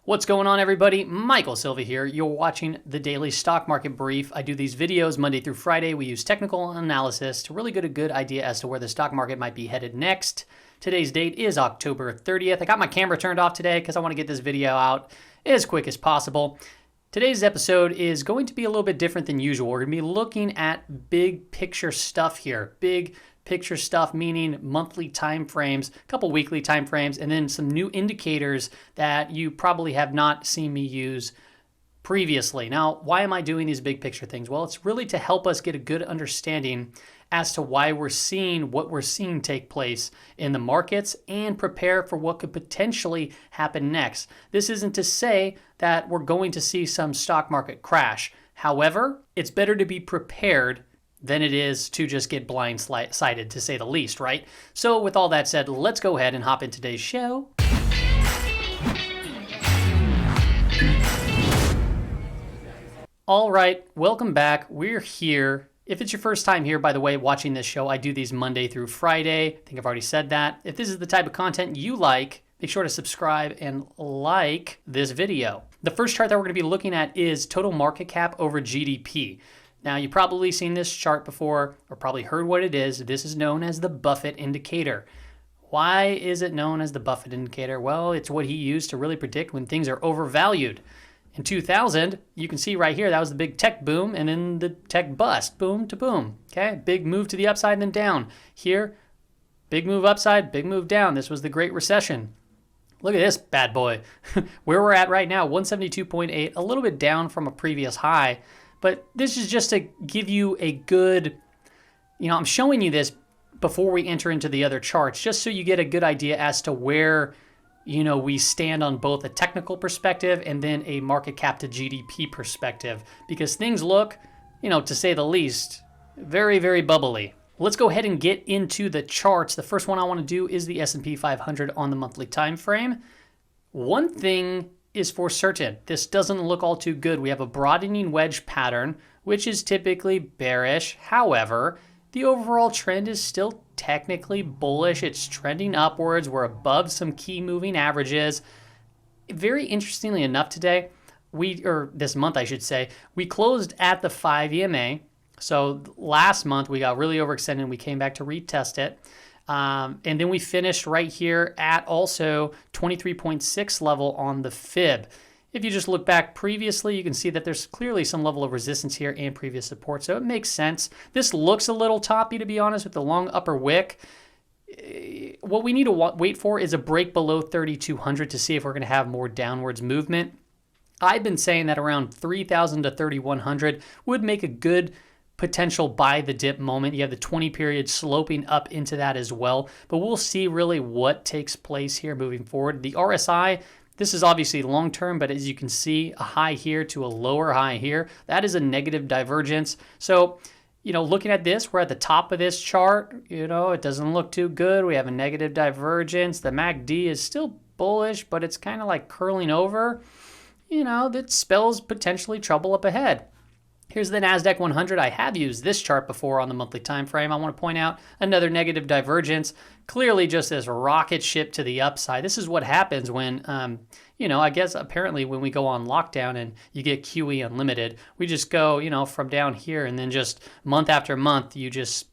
What's going on, everybody? Michael Silva here. You're watching the Daily Stock Market Brief. I do these videos Monday through Friday. We use technical analysis to really get a good idea as to where the stock market might be headed next. Today's date is October 30th. I got my camera turned off today because I want to get this video out as quick as possible. Today's episode is going to be a little bit different than usual. We're going to be looking at big picture stuff here. Big picture stuff meaning monthly time frames, a couple weekly time frames, and then some new indicators that you probably have not seen me use previously. Now, why am I doing these big picture things? Well, it's really to help us get a good understanding as to why we're seeing what we're seeing take place in the markets and prepare for what could potentially happen next. This isn't to say that we're going to see some stock market crash. However, it's better to be prepared than it is to just get blindsided, to say the least, right? So with all that said, let's go ahead and hop into today's show. All right, welcome back. We're here. If it's your first time here, by the way, watching this show, I do these Monday through Friday. I think I've already said that. If this is the type of content you like, make sure to subscribe and like this video. The first chart that we're going to be looking at is total market cap over GDP. Now, you've probably seen this chart before or probably heard what it is. This is known as the Buffett Indicator. Why is it known as the Buffett Indicator? Well, it's what he used to really predict when things are overvalued. In 2000, you can see right here, that was the big tech boom and then the tech bust, boom to boom. Okay, big move to the upside and then down. Here, big move upside, big move down. This was the Great Recession. Look at this bad boy. Where we're at right now, 172.8, a little bit down from a previous high. But this is just to give you a good, I'm showing you this before we enter into the other charts, just so you get a good idea as to where, we stand on both a technical perspective and then a market cap to GDP perspective, because things look, to say the least, very, very bubbly. Let's go ahead and get into the charts. The first one I want to do is the S&P 500 on the monthly time frame. One thing is for certain, this doesn't look all too good. We have a broadening wedge pattern, which is typically bearish. However, the overall trend is still technically bullish. It's trending upwards. We're above some key moving averages. Very interestingly enough today, this month I should say, we closed at the 5 EMA. So last month we got really overextended and we came back to retest it. And then we finished right here at also 23.6 level on the fib. If you just look back previously, you can see that there's clearly some level of resistance here and previous support. So it makes sense. This looks a little toppy, to be honest, with the long upper wick. What we need to wait for is a break below 3,200 to see if we're going to have more downwards movement. I've been saying that around 3,000 to 3,100 would make a good potential buy the dip moment. You have the 20 period sloping up into that as well, but we'll see really what takes place here moving forward. The RSI, this is obviously long term, but as you can see, a high here to a lower high here, that is a negative divergence. So, looking at this, we're at the top of this chart, it doesn't look too good. We have a negative divergence. The MACD is still bullish, but it's kind of like curling over. That spells potentially trouble up ahead. Here's the Nasdaq 100. I have used this chart before on the monthly time frame. I want to point out another negative divergence. Clearly just this rocket ship to the upside. This is what happens when, I guess apparently when we go on lockdown and you get QE unlimited, we just go, from down here and then just month after month, you just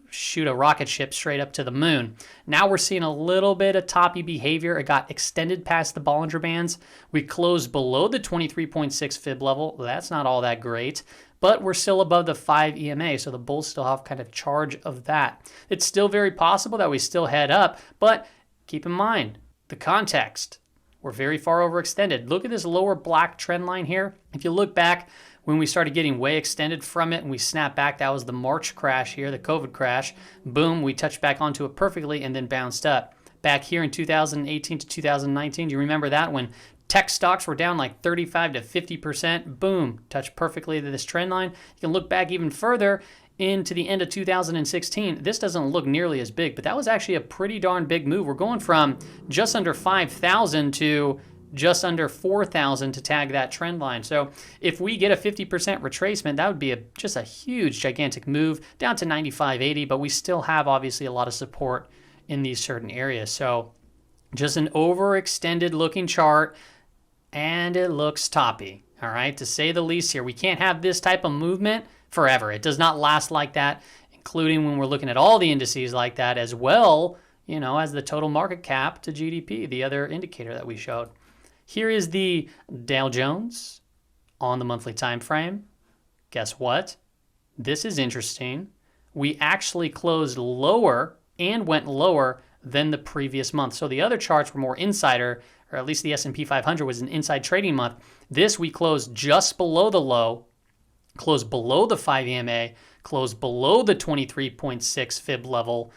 shoot a rocket ship straight up to the moon. Now we're seeing a little bit of toppy behavior. It got extended past the Bollinger Bands. We closed below the 23.6 fib level. That's not all that great, but we're still above the 5 EMA, so the bulls still have kind of charge of that. It's still very possible that we still head up, but keep in mind the context. We're very far overextended. Look at this lower black trend line here. If you look back, when we started getting way extended from it and we snapped back, that was the March crash here, the COVID crash. Boom, we touched back onto it perfectly and then bounced up. Back here in 2018 to 2019, do you remember that when tech stocks were down like 35 to 50%? Boom, touched perfectly to this trend line. You can look back even further into the end of 2016. This doesn't look nearly as big, but that was actually a pretty darn big move. We're going from just under 5,000 to just under 4,000 to tag that trend line. So if we get a 50% retracement, that would be just a huge, gigantic move down to 95.80, but we still have obviously a lot of support in these certain areas. So just an overextended looking chart. and it looks toppy. All right, to say the least here. We can't have this type of movement forever. It does not last like that, including when we're looking at all the indices like that as well, as the total market cap to GDP, the other indicator that we showed. Here is the Dow Jones on the monthly time frame. Guess what? This is interesting. We actually closed lower and went lower than the previous month. So the other charts were more insider, or at least the S&P 500 was an inside trading month. This we closed just below the low, closed below the 5 EMA, closed below the 23.6 fib level,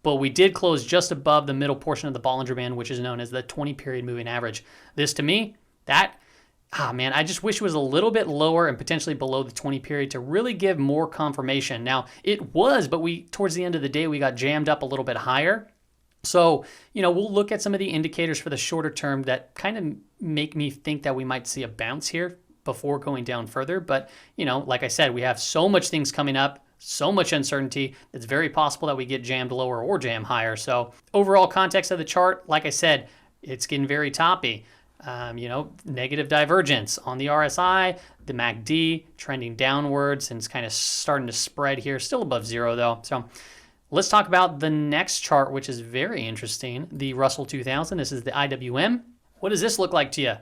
but we did close just above the middle portion of the Bollinger Band, which is known as the 20-period moving average. This, to me, I just wish it was a little bit lower and potentially below the 20 period to really give more confirmation. Now, it was, but towards the end of the day, we got jammed up a little bit higher. So, we'll look at some of the indicators for the shorter term that kind of make me think that we might see a bounce here before going down further. But, like I said, we have so much things coming up, so much uncertainty. It's very possible that we get jammed lower or jam higher. So overall context of the chart, like I said, it's getting very toppy. Negative divergence on the RSI, the MACD trending downwards, and it's kind of starting to spread here. Still above zero though. So let's talk about the next chart, which is very interesting. The Russell 2000. This is the IWM. What does this look like to you?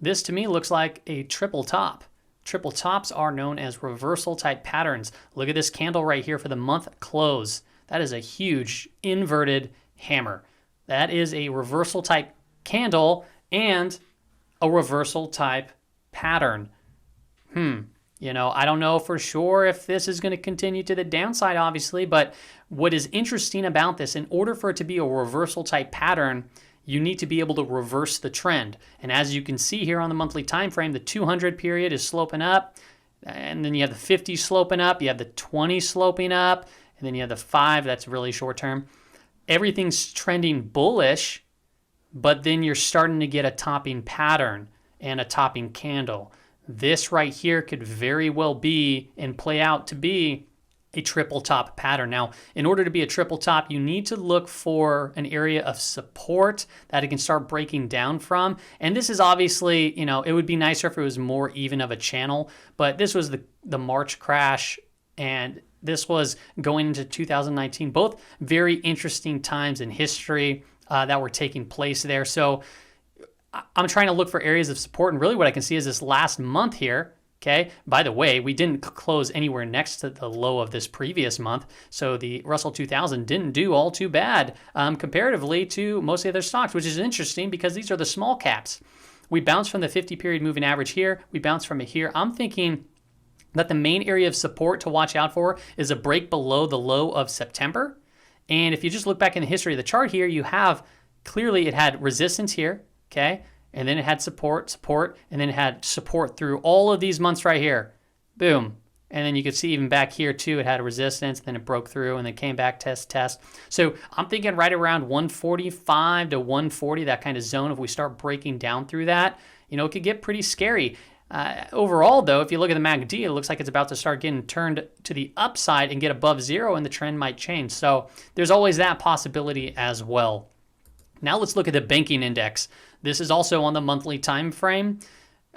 This to me looks like a triple top. Triple tops are known as reversal type patterns. Look at this candle right here for the month close. That is a huge inverted hammer. That is a reversal type candle and a reversal type pattern. I don't know for sure if this is going to continue to the downside, obviously, but what is interesting about this, in order for it to be a reversal type pattern, you need to be able to reverse the trend. And as you can see here on the monthly time frame, the 200 period is sloping up, and then you have the 50 sloping up, you have the 20 sloping up, and then you have the 5, that's really short term. Everything's trending bullish, but then you're starting to get a topping pattern and a topping candle. This right here could very well be and play out to be a triple top pattern. Now, in order to be a triple top, you need to look for an area of support that it can start breaking down from. And this is obviously, it would be nicer if it was more even of a channel, but this was the March crash, and this was going into 2019, both very interesting times in history that were taking place there. So I'm trying to look for areas of support, and really what I can see is this last month here. Okay. By the way, we didn't close anywhere next to the low of this previous month. So the Russell 2000 didn't do all too bad comparatively to most of the other stocks, which is interesting because these are the small caps. We bounced from the 50 period moving average here. We bounced from it here. I'm thinking that the main area of support to watch out for is a break below the low of September. And if you just look back in the history of the chart here, you have clearly it had resistance here. Okay. And then it had support, and then it had support through all of these months right here. Boom. And then you could see even back here too, it had a resistance, then it broke through and then came back, test. So I'm thinking right around 145 to 140, that kind of zone. If we start breaking down through that, it could get pretty scary. Overall though, if you look at the MACD, it looks like it's about to start getting turned to the upside and get above zero, and the trend might change. So there's always that possibility as well. Now let's look at the banking index. This is also on the monthly time frame.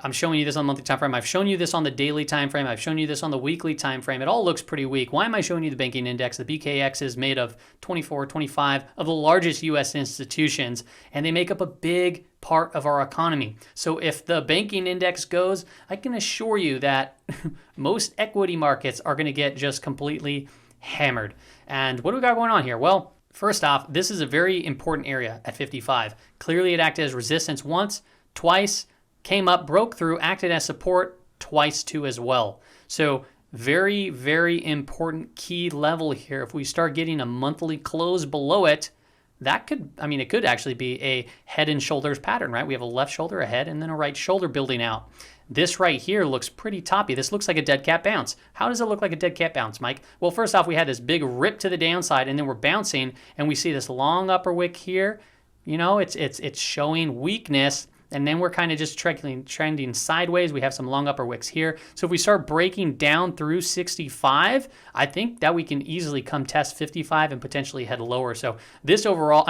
I'm showing you this on the monthly time frame. I've shown you this on the daily time frame. I've shown you this on the weekly time frame. It all looks pretty weak. Why am I showing you the banking index? The BKX is made of 24, 25 of the largest U.S. institutions, and they make up a big part of our economy. So if the banking index goes, I can assure you that most equity markets are going to get just completely hammered. And what do we got going on here? Well, first off, this is a very important area at 55. Clearly, it acted as resistance once, twice, came up, broke through, acted as support twice too as well. So very, very important key level here. If we start getting a monthly close below it, that it could actually be a head and shoulders pattern, right? We have a left shoulder, a head, and then a right shoulder building out. This right here looks pretty toppy. This looks like a dead cat bounce. How does it look like a dead cat bounce, Mike? Well, first off, we had this big rip to the downside, and then we're bouncing, and we see this long upper wick here. It's showing weakness, and then we're kind of just trending sideways. We have some long upper wicks here. So if we start breaking down through 65, I think that we can easily come test 55 and potentially head lower. So this overall,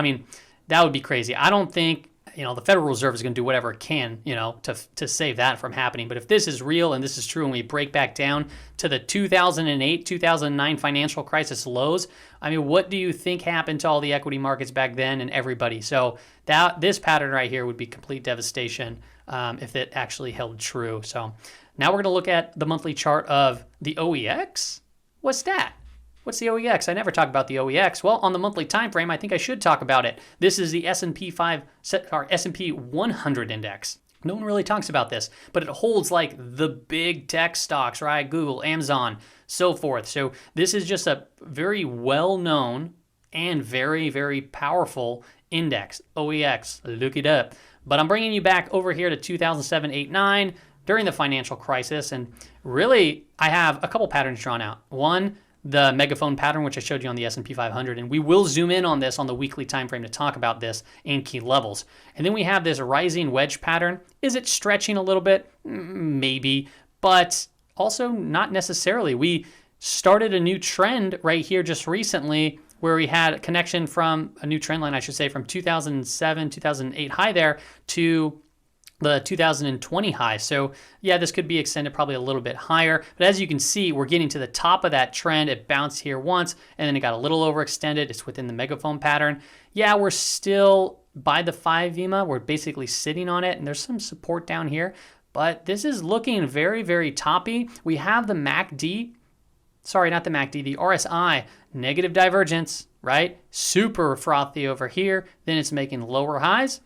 that would be crazy. I don't think the Federal Reserve is going to do whatever it can, to save that from happening. But if this is real and this is true and we break back down to the 2008, 2009 financial crisis lows, what do you think happened to all the equity markets back then and everybody? So this pattern right here would be complete devastation if it actually held true. So now we're going to look at the monthly chart of the OEX. What's that? What's the OEX? I never talk about the OEX. Well, on the monthly time frame, I think I should talk about it. This is the S&P 100 index. No one really talks about this, but it holds like the big tech stocks, right? Google, Amazon, so forth. So this is just a very well-known and very, very powerful index. OEX, look it up. But I'm bringing you back over here to 2007, 8, 9 during the financial crisis. And really, I have a couple patterns drawn out. One, the megaphone pattern, which I showed you on the S&P 500, and we will zoom in on this on the weekly time frame to talk about this and key levels. And then we have this rising wedge pattern. Is it stretching a little bit? Maybe, but also not necessarily. We started a new trend right here just recently where we had a connection from a new trend line, I should say, from 2007, 2008 high there to the 2020 high. So yeah, this could be extended probably a little bit higher. But as you can see, we're getting to the top of that trend. It bounced here once, and then it got a little overextended. It's within the megaphone pattern. Yeah, we're still by the 5 EMA. We're basically sitting on it, and there's some support down here. But this is looking very, very toppy. We have the MACD, sorry, not the MACD, the RSI, negative divergence, right? Super frothy over here. Then it's making lower highs.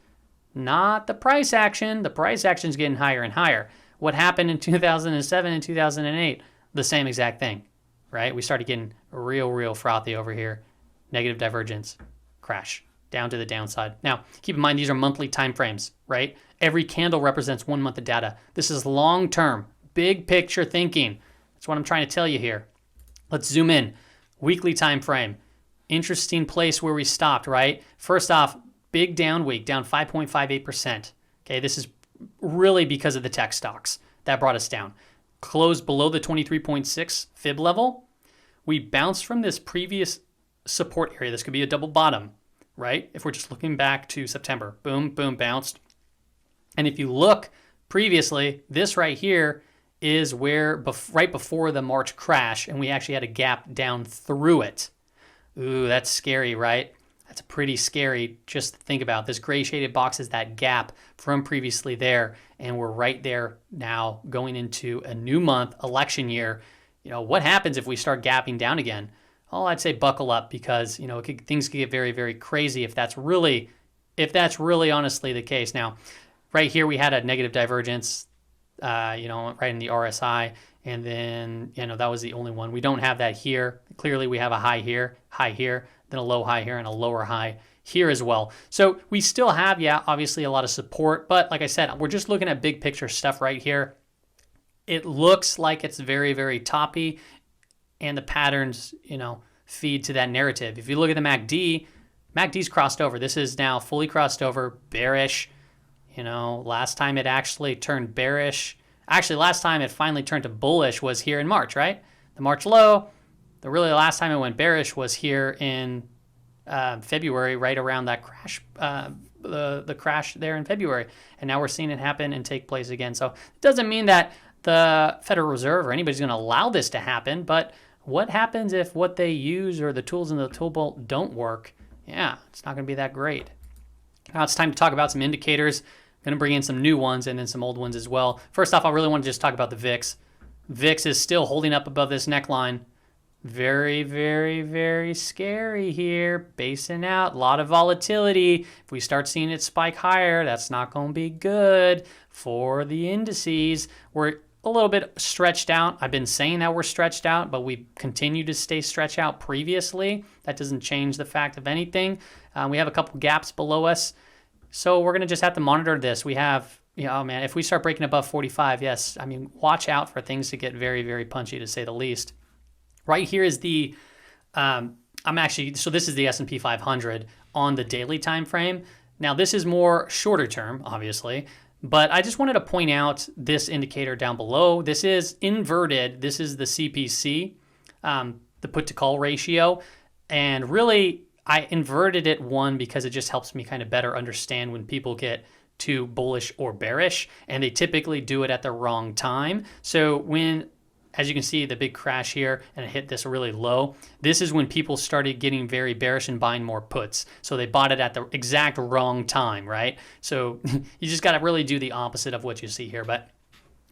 Not the price action. The price action is getting higher and higher. What happened in 2007 and 2008? The same exact thing, right? We started getting real frothy over here. Negative divergence, crash, down to the downside. Now, keep in mind, these are monthly time frames, right? Every candle represents 1 month of data. This is long-term, big picture thinking. That's what I'm trying to tell you here. Let's zoom in. Weekly time frame. Interesting place where we stopped, right? First off, big down week, down 5.58%. Okay, this is really because of the tech stocks. That brought us down. Closed below the 23.6 fib level. We bounced from this previous support area. This could be a double bottom, right? If we're just looking back to September. Boom, boom, bounced. And if you look previously, this right here is where right before the March crash, and we actually had a gap down through it. Ooh, that's scary, right? That's pretty scary just to think about. This gray shaded box is that gap from previously there, and we're right there now going into a new month, election year. What happens if we start gapping down again? Well, I'd say buckle up because, things could get very, very crazy if that's really honestly the case. Now, right here we had a negative divergence, right in the RSI, and then, that was the only one. We don't have that here. Clearly we have a high here, then a low high here, and a lower high here as well. So we still have, obviously a lot of support, but like I said, we're just looking at big picture stuff right here. It looks like it's very, very toppy, and the patterns, feed to that narrative. If you look at the MACD's crossed over. This is now fully crossed over, bearish. Last time it actually turned bearish. Actually, last time it finally turned to bullish was here in March, right? The March low. The really last time it went bearish was here in February, right around that crash, the crash there in February. And now we're seeing it happen and take place again. So it doesn't mean that the Federal Reserve or anybody's going to allow this to happen, but what happens if what they use or the tools in the tool belt don't work? Yeah, it's not going to be that great. Now it's time to talk about some indicators. I'm going to bring in some new ones and then some old ones as well. First off, I really want to just talk about the VIX. VIX is still holding up above this neckline. Very, very, very scary here. Basing out, a lot of volatility. If we start seeing it spike higher, that's not going to be good for the indices. We're a little bit stretched out. I've been saying that we're stretched out, but we continue to stay stretched out previously. That doesn't change the fact of anything. We have a couple gaps below us. So we're going to just have to monitor this. We have, if we start breaking above 45, yes, watch out for things to get very, very punchy, to say the least. Right here is the, so this is the S&P 500 on the daily time frame. Now this is more shorter term, obviously, but I just wanted to point out this indicator down below. This is inverted. This is the CPC, the put to call ratio. And really, I inverted it, one, because it just helps me kind of better understand when people get too bullish or bearish, and they typically do it at the wrong time. So when, as you can see, the big crash here and it hit this really low, this is when people started getting very bearish and buying more puts. So they bought it at the exact wrong time, right? So you just got to really do the opposite of what you see here. But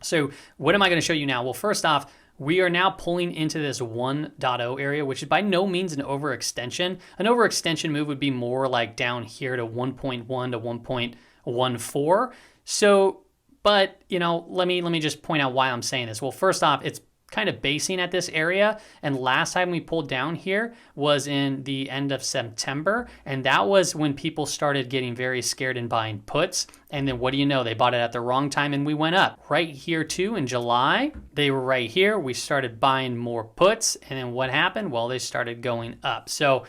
so what am I going to show you now? Well, first off, we are now pulling into this 1.0 area, which is by no means an overextension. An overextension move would be more like down here to 1.1 to 1.14. So, but let me just point out why I'm saying this. Well, first off, it's kind of basing at this area, and last time we pulled down here was in the end of September, and that was when people started getting very scared and buying puts. And then what do you know, they bought it at the wrong time and we went up. Right here too in July, they were right here, we started buying more puts, and then what happened? Well, they started going up. So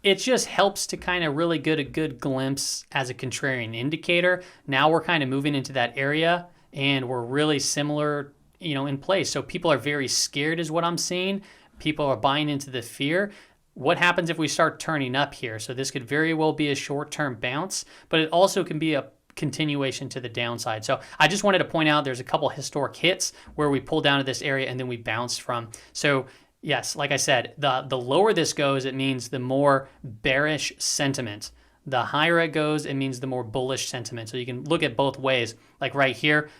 it just helps to kind of really get a good glimpse as a contrarian indicator. Now we're kind of moving into that area and we're really similar in place. So people are very scared is what I'm seeing. People are buying into the fear. What happens if we start turning up here? So this could very well be a short-term bounce, but it also can be a continuation to the downside. So I just wanted to point out there's a couple historic hits where we pulled down to this area and then we bounced from. So yes, like I said, the lower this goes, it means the more bearish sentiment. The higher it goes, it means the more bullish sentiment. So you can look at both ways. Like right here,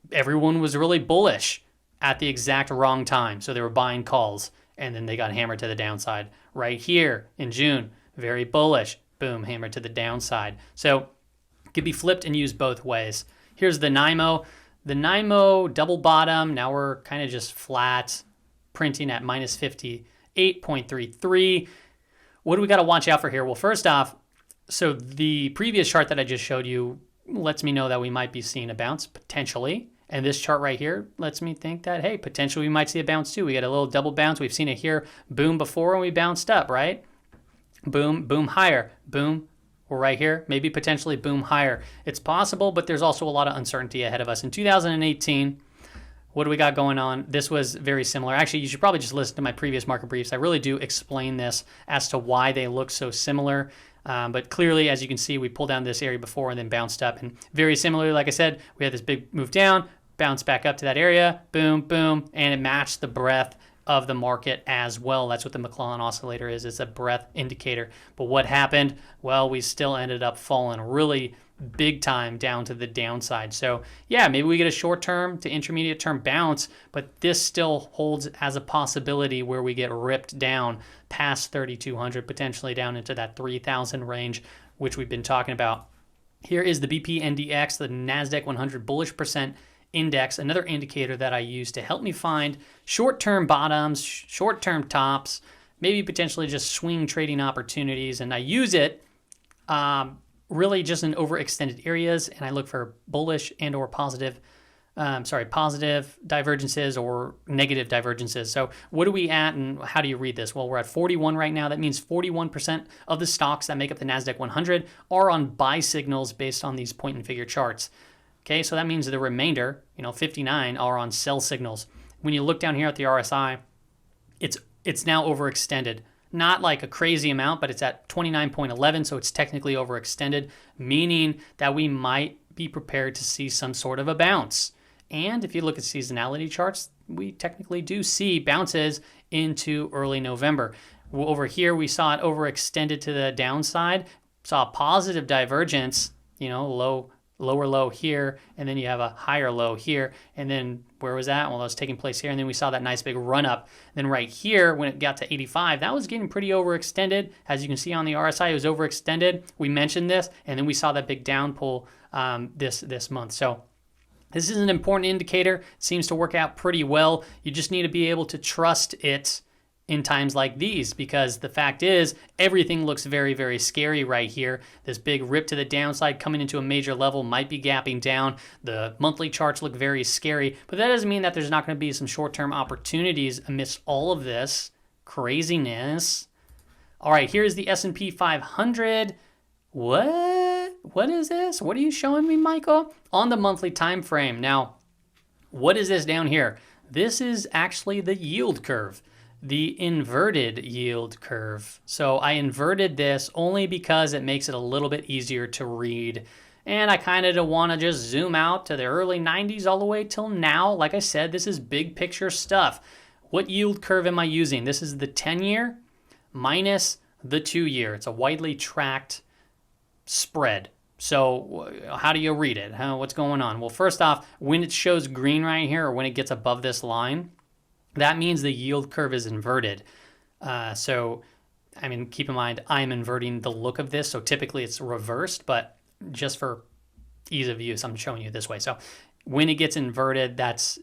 everyone was really bullish at the exact wrong time. So they were buying calls and then they got hammered to the downside. Right here in June, very bullish, boom, hammered to the downside. So it could be flipped and used both ways. Here's the NIMO. The NIMO double bottom, now we're kind of just flat, printing at minus 58.33. What do we got to watch out for here? Well, first off, so the previous chart that I just showed you lets me know that we might be seeing a bounce potentially. And this chart right here lets me think that, hey, potentially we might see a bounce too. We got a little double bounce. We've seen it here, boom before, and we bounced up, right? Boom, boom higher, boom. We're right here, maybe potentially boom higher. It's possible, but there's also a lot of uncertainty ahead of us. In 2018, what do we got going on? This was very similar. Actually, you should probably just listen to my previous market briefs. I really do explain this as to why they look so similar. But clearly, as you can see, we pulled down this area before and then bounced up. And very similarly, like I said, we had this big move down, bounce back up to that area, boom, boom, and it matched the breadth of the market as well. That's what the McClellan oscillator is. It's a breadth indicator. But what happened? Well, we still ended up falling really big time down to the downside. So yeah, maybe we get a short-term to intermediate-term bounce, but this still holds as a possibility where we get ripped down past 3,200, potentially down into that 3,000 range, which we've been talking about. Here is the BPNDX, the Nasdaq 100 bullish percent index, another indicator that I use to help me find short-term bottoms, short-term tops, maybe potentially just swing trading opportunities. And I use it really just in overextended areas, and I look for bullish and or positive divergences or negative divergences. So what are we at and how do you read this? Well, we're at 41 right now. That means 41% of the stocks that make up the Nasdaq 100 are on buy signals based on these point and figure charts. Okay, so that means the remainder, 59, are on sell signals. When you look down here at the RSI, it's now overextended. Not like a crazy amount, but it's at 29.11, so it's technically overextended, meaning that we might be prepared to see some sort of a bounce. And if you look at seasonality charts, we technically do see bounces into early November. Over here, we saw it overextended to the downside, saw a positive divergence, lower low here, and then you have a higher low here, and then where was that? Well, that was taking place here, and then we saw that nice big run up. Then right here, when it got to 85, that was getting pretty overextended. As you can see on the RSI, it was overextended. We mentioned this, and then we saw that big down pull this month. So this is an important indicator. It seems to work out pretty well. You just need to be able to trust it in times like these, because the fact is everything looks very, very scary right here. This big rip to the downside coming into a major level might be gapping down. The monthly charts look very scary, but that doesn't mean that there's not going to be some short-term opportunities amidst all of this craziness. All right, here's the S&P 500. What is this? What are you showing me, Michael? On the monthly time frame. Now, what is this down here? This is actually the yield curve. the inverted yield curve. So I inverted this only because it makes it a little bit easier to read. And I kind of want to just zoom out to the early 90s all the way till now. Like I said, this is big picture stuff. What yield curve am I using? This is the 10-year minus the 2-year. It's a widely tracked spread. So how do you read it? What's going on? Well, first off, when it shows green right here, or when it gets above this line, that means the yield curve is inverted. So, I mean, keep in mind, I'm inverting the look of this. So typically it's reversed, but just for ease of use, I'm showing you this way. So when it gets inverted, that's,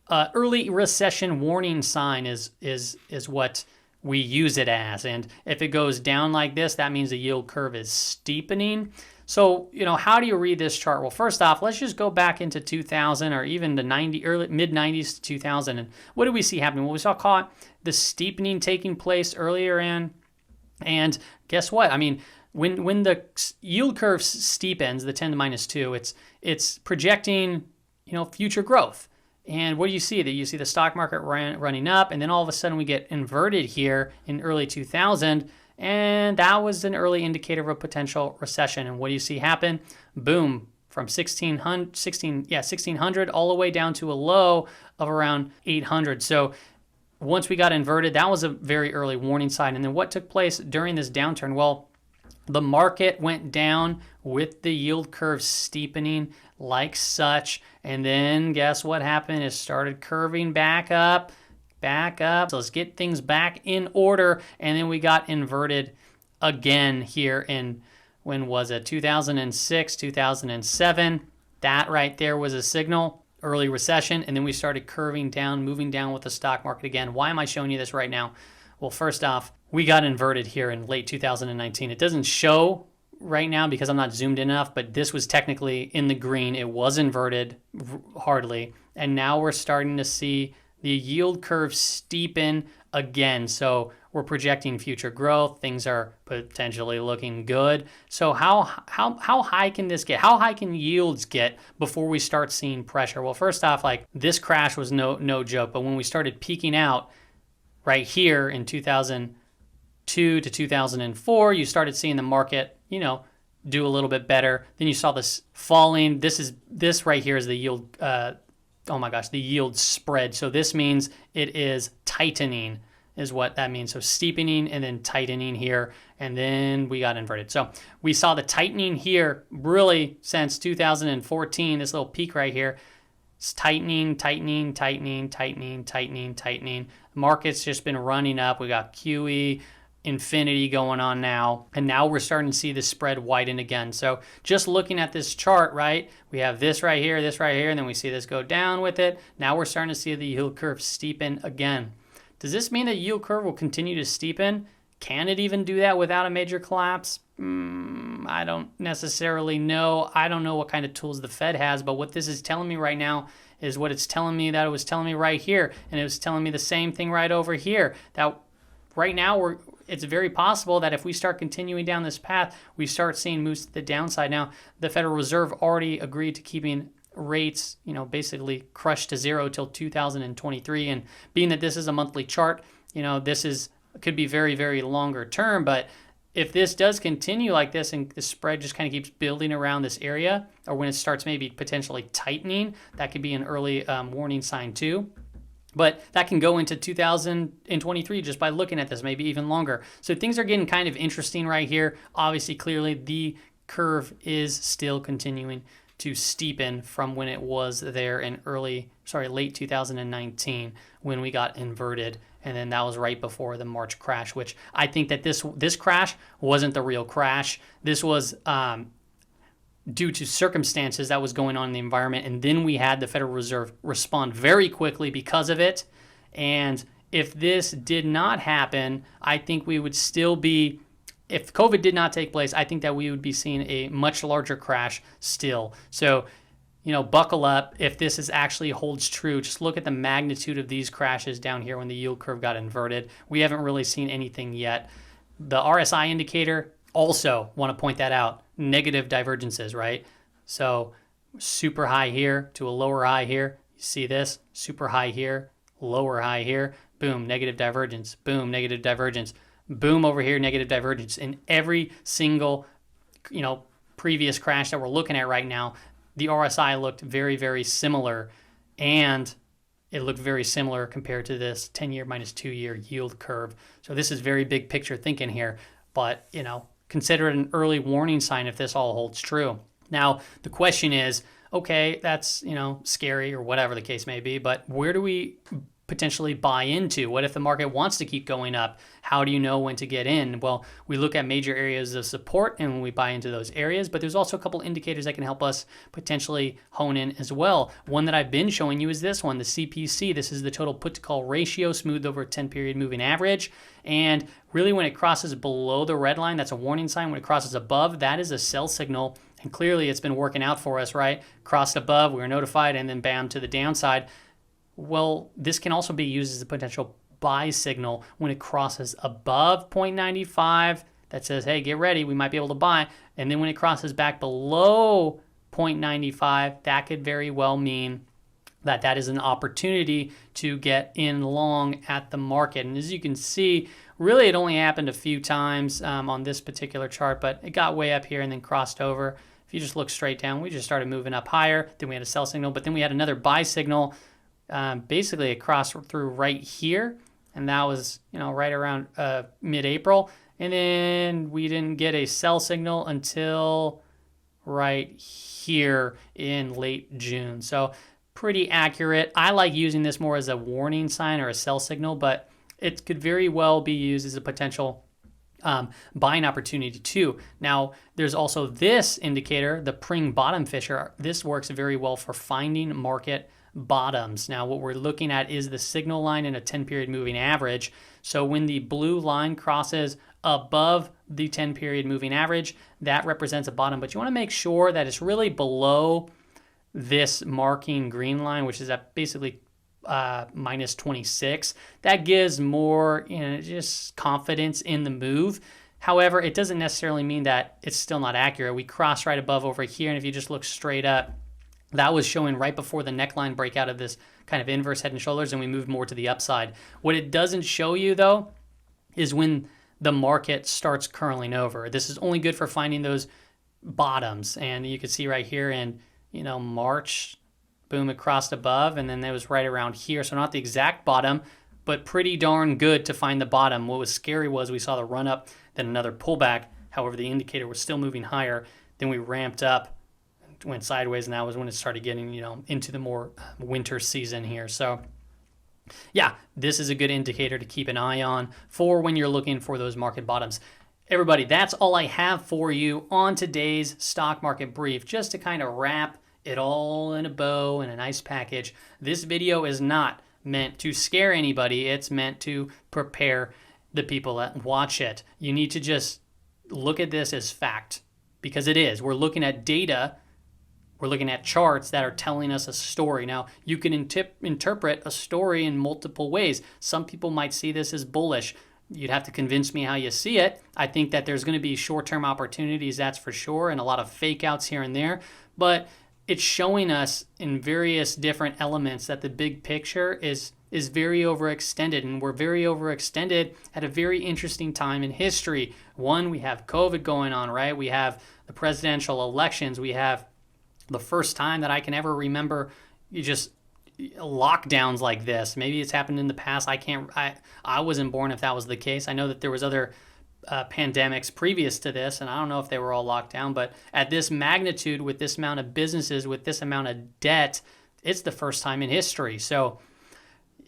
early recession warning sign is what we use it as. And if it goes down like this, that means the yield curve is steepening. So, how do you read this chart? Well, first off, let's just go back into 2000 or even the mid 90s to 2000. And what did we see happening? Well, we saw the steepening taking place earlier in. And guess what? I mean, when the yield curve steepens, the 10 to minus 2, it's projecting, future growth. And what do you see? That you see the stock market running up, and then all of a sudden we get inverted here in early 2000. And that was an early indicator of a potential recession. And what do you see happen? Boom, from 1600 all the way down to a low of around 800. So once we got inverted, that was a very early warning sign. And then what took place during this downturn? Well, the market went down with the yield curve steepening like such. And then guess what happened? It started curving back up. So let's get things back in order. And then we got inverted again here in, when was it? 2006, 2007. That right there was a signal, early recession. And then we started curving down, moving down with the stock market again. Why am I showing you this right now? Well, first off, we got inverted here in late 2019. It doesn't show right now because I'm not zoomed in enough, but this was technically in the green. It was inverted hardly. And now we're starting to see the yield curve steepen again. So we're projecting future growth. Things are potentially looking good. So how high can this get? How high can yields get before we start seeing pressure? Well, first off, like this crash was no joke, but when we started peaking out right here in 2002 to 2004, you started seeing the market, do a little bit better. Then you saw this falling. This right here is the yield the yield spread. So this means it is tightening is what that means. So steepening and then tightening here, and then we got inverted. So we saw the tightening here really since 2014, this little peak right here. It's tightening. Market's just been running up. We got QE, infinity going on now, and now we're starting to see the spread widen again. So just looking at this chart, right, we have this right here, and then we see this go down with it. Now we're starting to see the yield curve steepen again. Does this mean the yield curve will continue to steepen? Can it even do that without a major collapse? I don't necessarily know. I don't know what kind of tools the Fed has, but what this is telling me right now is what it's telling me that it was telling me right here, and it was telling me the same thing right over here, that right now it's very possible that if we start continuing down this path, we start seeing moves to the downside. Now, the Federal Reserve already agreed to keeping rates, basically crushed to zero till 2023. And being that this is a monthly chart, this could be very, very longer term. But if this does continue like this and the spread just kind of keeps building around this area, or when it starts maybe potentially tightening, that could be an early warning sign too. But that can go into 2023 just by looking at this, maybe even longer. So things are getting kind of interesting right here. Obviously, clearly, the curve is still continuing to steepen from when it was there in late 2019 when we got inverted. And then that was right before the March crash, which I think that this crash wasn't the real crash. This was due to circumstances that was going on in the environment. And then we had the Federal Reserve respond very quickly because of it. And if this did not happen, I think we would still be, if COVID did not take place, I think that we would be seeing a much larger crash still. So, buckle up if this actually holds true. Just look at the magnitude of these crashes down here when the yield curve got inverted. We haven't really seen anything yet. The RSI indicator, also want to point that out, negative divergences, right? So super high here to a lower high here. You see this? Super high here, lower high here, boom, negative divergence, boom, negative divergence, boom over here, negative divergence. In every single, previous crash that we're looking at right now, the RSI looked very, very similar, and it looked very similar compared to this 10-year minus 2-year yield curve. So this is very big picture thinking here, but, consider it an early warning sign if this all holds true. Now, the question is, okay, that's, scary or whatever the case may be, but where do we potentially buy into? What if the market wants to keep going up? How do you know when to get in? Well, we look at major areas of support and we buy into those areas, but there's also a couple indicators that can help us potentially hone in as well. One that I've been showing you is this one, the CPC. This is the total put to call ratio, smoothed over a 10-period moving average. And really when it crosses below the red line, that's a warning sign. When it crosses above, that is a sell signal. And clearly it's been working out for us, right? Crossed above, we were notified, and then bam, to the downside. Well, this can also be used as a potential buy signal when it crosses above 0.95 that says, hey, get ready, we might be able to buy. And then when it crosses back below 0.95, that could very well mean that that is an opportunity to get in long at the market. And as you can see, really it only happened a few times on this particular chart, but it got way up here and then crossed over. If you just look straight down, we just started moving up higher. Then we had a sell signal, but then we had another buy signal. Basically across through right here, and that was right around mid-April, and then we didn't get a sell signal until right here in late June. So pretty accurate. I like using this more as a warning sign or a sell signal, but it could very well be used as a potential buying opportunity too. Now, there's also this indicator, the Pring Bottom Fisher. This works very well for finding market bottoms. Now, what we're looking at is the signal line in a 10-period moving average. So when the blue line crosses above the 10-period moving average, that represents a bottom. But you want to make sure that it's really below this marking green line, which is at basically minus 26. That gives more, just confidence in the move. However, it doesn't necessarily mean that it's still not accurate. We cross right above over here, and if you just look straight up, that was showing right before the neckline breakout of this kind of inverse head and shoulders, and we moved more to the upside. What it doesn't show you, though, is when the market starts curling over. This is only good for finding those bottoms, and you can see right here in March, boom, it crossed above, and then it was right around here. So not the exact bottom, but pretty darn good to find the bottom. What was scary was we saw the run up, then another pullback. However, the indicator was still moving higher. Then we ramped up, went sideways, and that was when it started getting into the more winter season here. So yeah, this is a good indicator to keep an eye on for when you're looking for those market bottoms. Everybody, that's all I have for you on today's stock market brief, just to kind of wrap it all in a bow and a nice package. This video is not meant to scare anybody. It's meant to prepare the people that watch it. You need to just look at this as fact, because it is. We're looking at data. We're looking at charts that are telling us a story. Now, you can interpret a story in multiple ways. Some people might see this as bullish. You'd have to convince me how you see it. I think that there's going to be short-term opportunities, that's for sure, and a lot of fake outs here and there. But it's showing us in various different elements that the big picture is very overextended, and we're very overextended at a very interesting time in history. One, we have COVID going on, right? We have the presidential elections. We have the first time that I can ever remember lockdowns like this. Maybe it's happened in the past. I wasn't born if that was the case. I know that there was other pandemics previous to this, and I don't know if they were all locked down, but at this magnitude, with this amount of businesses, with this amount of debt, it's the first time in history. So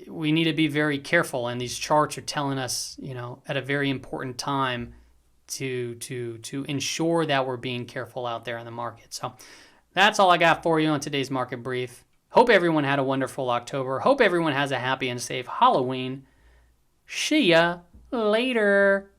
we need to be very careful, and these charts are telling us, at a very important time to ensure that we're being careful out there in the market. So that's all I got for you on today's market brief. Hope everyone had a wonderful October. Hope everyone has a happy and safe Halloween. See ya later.